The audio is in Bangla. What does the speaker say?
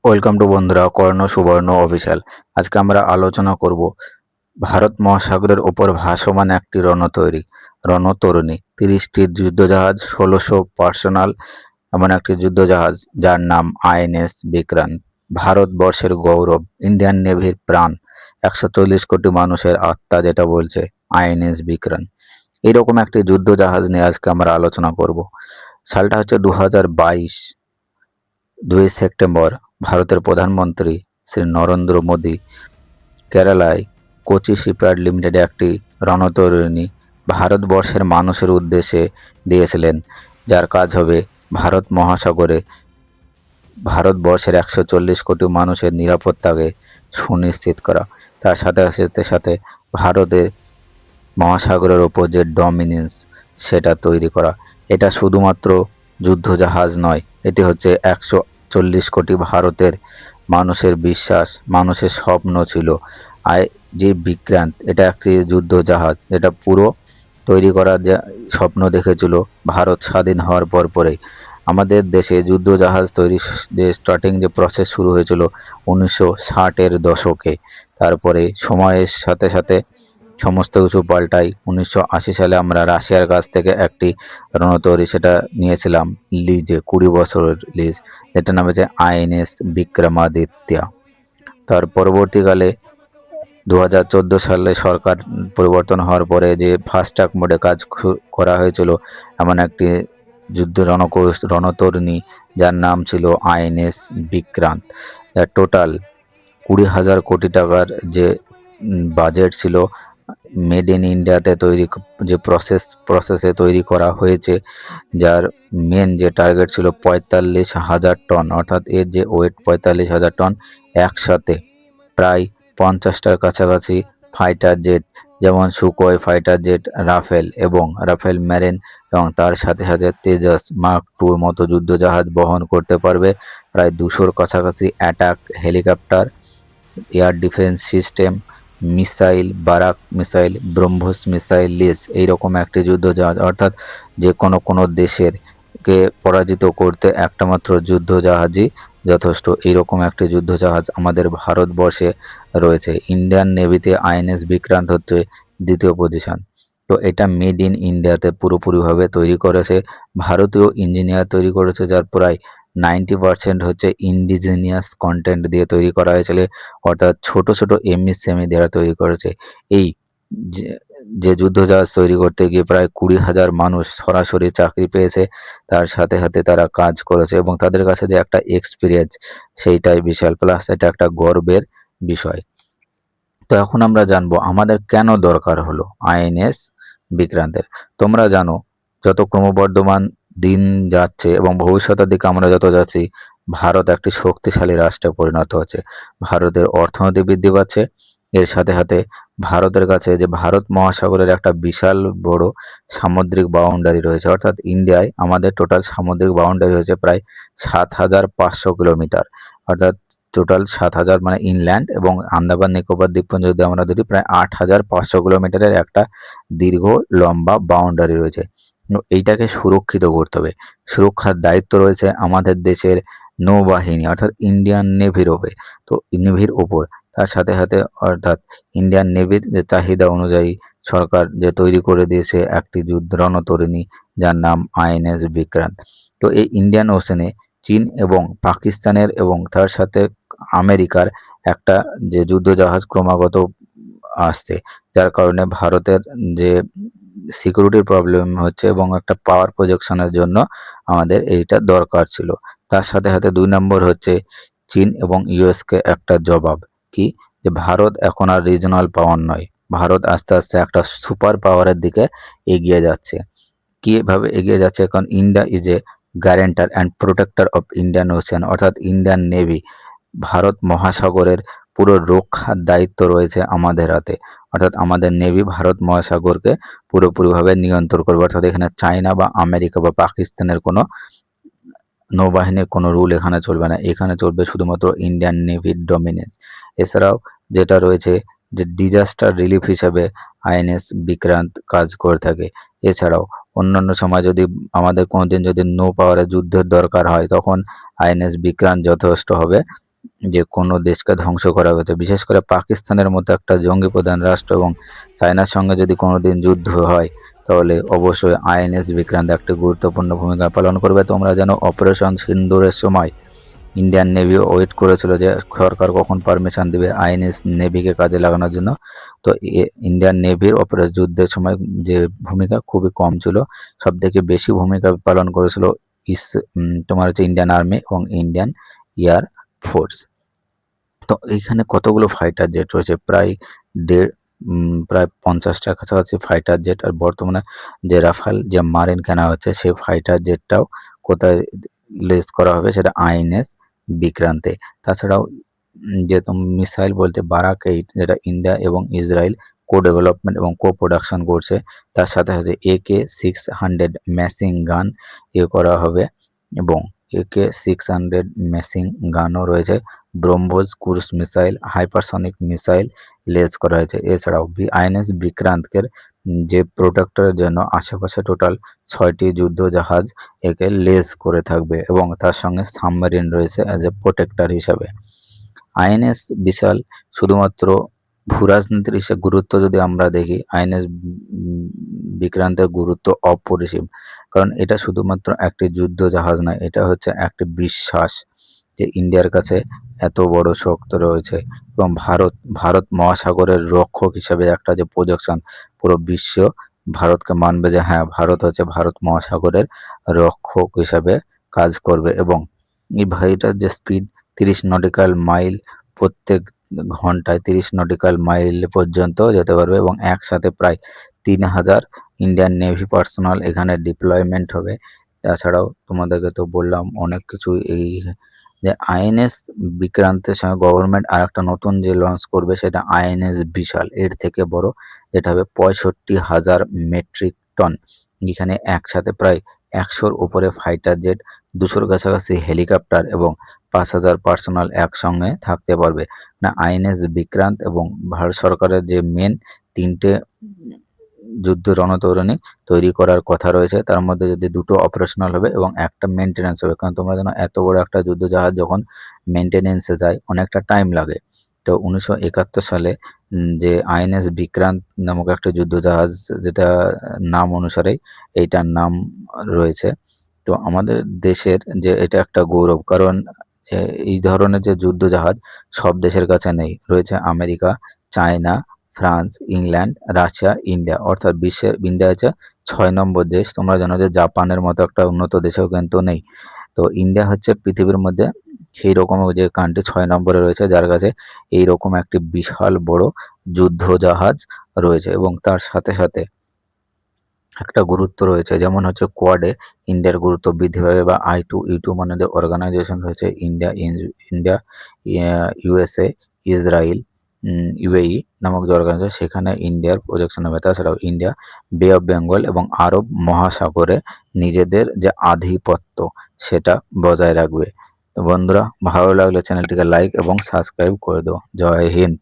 ওয়েলকাম টু বন্ধুরা, কর্ণ সুবর্ণ অফিসিয়াল। আজকে আমরা আলোচনা করব ভারত মহাসাগরের ওপর ভাসমান একটি রণতরণী, 30টি যুদ্ধজাহাজ, 1600 পার্সোনাল, এমন একটি যুদ্ধজাহাজ যার নাম আইএনএস বিক্রান্ত। ভারতবর্ষের গৌরব, ইন্ডিয়ান নেভির প্রাণ, 140 কোটি মানুষের আত্মা যেটা বলছে আইএনএস বিক্রান্ত। এইরকম একটি যুদ্ধজাহাজ নিয়ে আজকে আমরা আলোচনা করব। সালটা হচ্ছে 2022, 2 সেপ্টেম্বর। ভারতের প্রধানমন্ত্রী শ্রী নরেন্দ্র মোদী কেরালায় কোচি শিপইয়ার্ড লিমিটেডে একটি রণতরী ভারতবর্ষের মানুষের উদ্দেশ্যে দিয়েছিলেন, যার কাজ হবে ভারত মহাসাগরে ভারতবর্ষের 140 কোটি মানুষের নিরাপত্তাকে সুনিশ্চিত করা। তার সাথে সাথে সাথে ভারতের মহাসাগরের ওপর যে ডমিনেন্স সেটা তৈরি করা। এটা শুধুমাত্র যুদ্ধজাহাজ নয়, এটি হচ্ছে 140 কোটি ভারতের মানুষের বিশ্বাস, মানুষের স্বপ্ন ছিল। আর যে বিক্রান্ত, এটা একটি যুদ্ধজাহাজ, এটা পুরো তৈরি করার যে স্বপ্ন দেখেছিল ভারত স্বাধীন হওয়ার পরেই। আমাদের দেশে যুদ্ধজাহাজ তৈরি যে স্টার্টিং যে প্রসেস শুরু হয়েছিল 1960-এর দশকে। তারপরে সময়ের সাথে সাথে সমস্ত কিছু পাল্টাই। 1980 সালে আমরা রাশিয়ার কাছ থেকে একটি রণতরী সেটা নিয়েছিলাম লিজে, 20 বছরের লিজ, যেটার নাম হচ্ছে আইএনএস বিক্রমাদিত্য। তার পরবর্তীকালে 2014 সালে সরকার পরিবর্তন হওয়ার পরে যে ফাস্ট ট্র্যাক মোডে কাজ করা হয়েছিল এমন একটি রণতরী যার নাম ছিল আইএনএস বিক্রান্ত। যার টোটাল 20,000 কোটি টাকার যে বাজেট ছিল, মেড ইন ইন্ডিয়াতে তৈরি যে প্রসেসে তৈরি করা হয়েছে, যার মেন যে টার্গেট ছিল 45,000 টন, অর্থাৎ এর যে ওয়েট 45,000 টন। একসাথে প্রায় 50টার কাছাকাছি ফাইটার জেট, যেমন সুকোই ফাইটার জেট, রাফেল এবং রাফেল মেরিন, এবং তার সাথে সাথে তেজাস মার্ক টুর মতো যুদ্ধজাহাজ বহন করতে পারবে। প্রায় 200-র কাছাকাছি attack helicopter, air defence system, missile, Barak missile, BrahMos missile লিস, এইরকম একটি যুদ্ধজাহাজ। অর্থাৎ যে কোনো দেশের কে পরাজিত করতে একটা মাত্র যুদ্ধজাহাজই যথেষ্ট। এইরকম একটি যুদ্ধজাহাজ আমাদের ভারতবর্ষে রয়েছে। ইন্ডিয়ান নেভিতে আইএনএস বিক্রান্ত হচ্ছে দ্বিতীয় পজিশন। তো এটা মেড ইন ইন্ডিয়াতে পুরোপুরিভাবে তৈরি করেছে ভারতীয় ইঞ্জিনিয়ার তৈরি করেছে, যার প্রায় 90% হচ্ছে ইন্ডিজিনিয়াস কন্টেন্ট দিয়ে তৈরি করা হয়েছিল, অর্থাৎ ছোট ছোট এমএসএমই দ্বারা তৈরি করেছে। এই যে যুদ্ধজাহাজ তৈরি করতে গিয়ে প্রায় 20,000 মানুষ সরাসরি চাকরি পেয়েছে। তার সাথে সাথে তারা কাজ করেছে এবং তাদের কাছে যে একটা এক্সপিরিয়েন্স, সেইটাই বিশাল, প্লাস এটা একটা গর্বের বিষয়। তো এখন আমরা জানবো আমাদের কেন দরকার হলো আইএনএস বিক্রান্তের। তোমরা জানো, যত ক্রমবর্ধমান দিন যাচ্ছে এবং ভবিষ্যতের দিকে আমরা যত যাচ্ছি, ভারত একটি শক্তিশালী রাষ্ট্রে পরিণত হচ্ছে। ভারতের অর্থনীতি বৃদ্ধি পাচ্ছে। এর সাথে সাথে ভারতের কাছে যে ভারত মহাসাগরের একটা বিশাল বড় সামুদ্রিক বাউন্ডারি রয়েছে, অর্থাৎ ইন্ডিয়ায় আমাদের টোটাল সামুদ্রিক বাউন্ডারি হয়েছে প্রায় 7,500 কিলোমিটার। অর্থাৎ টোটাল 7,000 মানে ইনল্যান্ড, এবং আন্দামান নিকোবর দ্বীপপুঞ্জ যদি আমরা ধরি প্রায় 8,500 কিলোমিটারের একটা দীর্ঘ লম্বা বাউন্ডারি রয়েছে। এইটাকে সুরক্ষিত করতে হবে। সুরক্ষার দায়িত্ব রয়েছে আমাদের দেশের নৌবাহিনী, অর্থাৎ ইন্ডিয়ান নেভির ওপর। তো নেভির ওপর তার সাথে সাথে অর্থাৎ ইন্ডিয়ান নেভির যে চাহিদা অনুযায়ী সরকার যে তৈরি করে দিয়েছে একটি রণতরী যার নাম আইএনএস বিক্রান্ত। তো এই ইন্ডিয়ান ওশেনে চীন এবং পাকিস্তানের এবং তার সাথে আমেরিকার একটা যে যুদ্ধজাহাজ ক্রমাগত আসছে, যার কারণে ভারতের যে সিকিউরিটির প্রবলেম হচ্ছে এবং একটা পাওয়ার প্রজেকশনের জন্য আমাদের এইটা দরকার ছিল। তার সাথে সাথে 2 নম্বর হচ্ছে চীন এবং ইউএসকে একটা জবাব, কি যে ভারত এখন আর রিজনাল পাওয়ার নয়, ভারত আস্তে আস্তে একটা সুপার পাওয়ারের দিকে এগিয়ে যাচ্ছে। কিভাবে এগিয়ে যাচ্ছে? কারণ India is a guarantor and protector of Indian ocean, অর্থাৎ ইন্ডিয়ান নেভি, ভারত মহাসাগরের পুরো রক্ষার দায়িত্ব রয়েছে আমাদের হাতে। অর্থাৎ আমাদের নেভি ভারত মহাসাগরকে পুরোপুরিভাবে নিয়ন্ত্রণ করবে। অর্থাৎ এখানে চায়না বা আমেরিকা বা পাকিস্তানের কোনো নৌবাহিনীর কোনো রুল এখানে চলবে না। এখানে চলবে শুধুমাত্র ইন্ডিয়ান নেভির ডমিনেন্স। এছাড়াও যেটা রয়েছে যে ডিজাস্টার রিলিফ হিসাবে আইএনএস বিক্রান্ত কাজ করে থাকে। এছাড়াও অন্যান্য সময় যদি আমাদের কোনোদিন যদি নৌ পাওয়ারে যুদ্ধের দরকার হয়, তখন আইএনএস বিক্রান্ত যথেষ্ট হবে। যে কোনো দেশকে ধ্বংস করা হতো, বিশেষ করে পাকিস্তানের মতো একটা জঙ্গি প্রধান রাষ্ট্র এবং চায়নার সঙ্গে যদি কোনোদিন যুদ্ধ হয় তাহলে অবশ্যই আইএনএস বিক্রান্ত একটি গুরুত্বপূর্ণ ভূমিকা পালন করবে। তোমরা জানো অপারেশন সিন্দুরের সময় ইন্ডিয়ান নেভি ওয়েট করেছিল যে সরকার কখন পারমিশন দিবে আইএনএস নেভিকে কাজে লাগানোর জন্য। তো ইন্ডিয়ান নেভির যুদ্ধের সময় যে ভূমিকা খুবই কম ছিল, সবথেকে বেশি ভূমিকা পালন করেছিল তোমার হচ্ছে ইন্ডিয়ান আর্মি এবং ইন্ডিয়ান এয়ার ফোর্স। তো এইখানে কতগুলো ফাইটার জেট রয়েছে, প্রায় 50টার কাছাকাছি ফাইটার জেট। আর বর্তমানে যে রাফাল যে মারিন কেনা হচ্ছে সেই ফাইটার জেটটাও কোথায় লেস করা হবে, সেটা আইএনএস বিক্রান্তে। তাছাড়াও যে মিসাইল বলতে বারাক 8 যেটা ইন্ডিয়া এবং ইসরায়েল কো ডেভেলপমেন্ট এবং কো প্রোডাকশন করছে, তার সাথে সাথে AK-600 মেশিন গান করা হবে এবং AK-600 মেশিন গানও রয়েছে। BrahMos cruise missile, hypersonic missile লেজ করা হয়েছে। এছাড়াও আইএনএস বিক্রান্তের যে প্রোটেক্টরের জন্য আশেপাশে টোটাল 6টি যুদ্ধ জাহাজ একে লেজ করে থাকবে এবং তার সঙ্গে সাবমেরিন রয়েছে অ্যাজ এ প্রোটেক্টর হিসাবে। আইএনএস বিশাল শুধুমাত্র ভূরাজনীতির হিসেবে গুরুত্ব যদি আমরা দেখি, আইএনএস বিক্রান্তের গুরুত্ব অপরিসীম। কারণ এটা শুধুমাত্র একটি যুদ্ধ জাহাজ নয়, এটা হচ্ছে একটি বিশ্বাস যে ইন্ডিয়ার কাছে এত বড় শক্তি রয়েছে এবং ভারত মহাসাগরের রক্ষক হিসেবে একটা যে প্রজেকশন, পুরো বিশ্ব ভারতকে মানবে যে হ্যাঁ ভারত হচ্ছে ভারত মহাসাগরের রক্ষক হিসাবে কাজ করবে। এবং এই ভাইটার যে স্পিড 30 নটিক্যাল মাইল, প্রত্যেক ঘন্টায় 30 নটিক্যাল মাইল পর্যন্ত যেতে পারবে এবং একসাথে প্রায় 3000 ইন্ডিয়ান নেভি পার্সোনাল এখানে ডিপ্লয়মেন্ট হবে। তাছাড়াও তোমাদেরকে তো বললাম অনেক কিছু। এই যে আইএনএস বিক্রান্তের সঙ্গে গভর্নমেন্ট আর একটা নতুন যে লঞ্চ করবে সেটা আইএনএস বিশাল, এর থেকে বড়, যেটা হবে 65,000 মেট্রিক টন। এখানে একসাথে প্রায় 100-র উপরে ফাইটার জেট, 200-র কাছাকাছি হেলিকপ্টার এবং 5,000 পার্সোনাল একসঙ্গে থাকতে পারবে। না আইএনএস বিক্রান্ত এবং ভারত সরকারের যে মেন 3টে যুদ্ধ রণতরণী তৈরি করার কথা রয়েছে, তার মধ্যে যদি 2টো অপারেশনাল হবে এবং একটা মেনটেন্যান্স হবে। কারণ তোমরা জানো এত বড় একটা যুদ্ধ জাহাজ যখন মেনটেন্যান্সে যায় অনেকটা টাইম লাগে। তো 1971 সালে যে আইএনএস বিক্রান্ত নামক একটা যুদ্ধ জাহাজ, যেটা নাম অনুসারেই এইটার নাম রয়েছে। তো আমাদের দেশের যে এটা একটা গৌরব, কারণ এই ধরনের যে যুদ্ধ জাহাজ সব দেশের কাছে নেই। রয়েছে America, China, France, England, Russia, India, অর্থাৎ বিশ্বের ইন্ডিয়া হচ্ছে 6 নম্বর দেশ। তোমরা জানো যে জাপানের মতো একটা উন্নত দেশেও কিন্তু নেই। তো ইন্ডিয়া হচ্ছে পৃথিবীর মধ্যে সেই রকম যে কান্ট্রি 6 নম্বরে রয়েছে, যার কাছে এইরকম একটি বিশাল বড় যুদ্ধ জাহাজ রয়েছে। এবং তার সাথে সাথে একটা গুরুত্ব রয়েছে, যেমন হচ্ছে কোয়াডে ইন্ডিয়ার গুরুত্ব বৃদ্ধি পাবে, বা I2E2 মানে যে অর্গানাইজেশন রয়েছে ইন্ডিয়া, ইউএসএ, ইসরায়েল, ইউএই নামক যে অর্গানাইজেশন, সেখানে ইন্ডিয়ার প্রজেকশন হবে। তাছাড়াও ইন্ডিয়া বে অফ বেঙ্গল এবং আরব মহাসাগরে নিজেদের যে আধিপত্য সেটা বজায় রাখবে। তো বন্ধুরা, ভালো লাগলে চ্যানেলটিকে লাইক এবং সাবস্ক্রাইব করে দাও। জয় হিন্দ।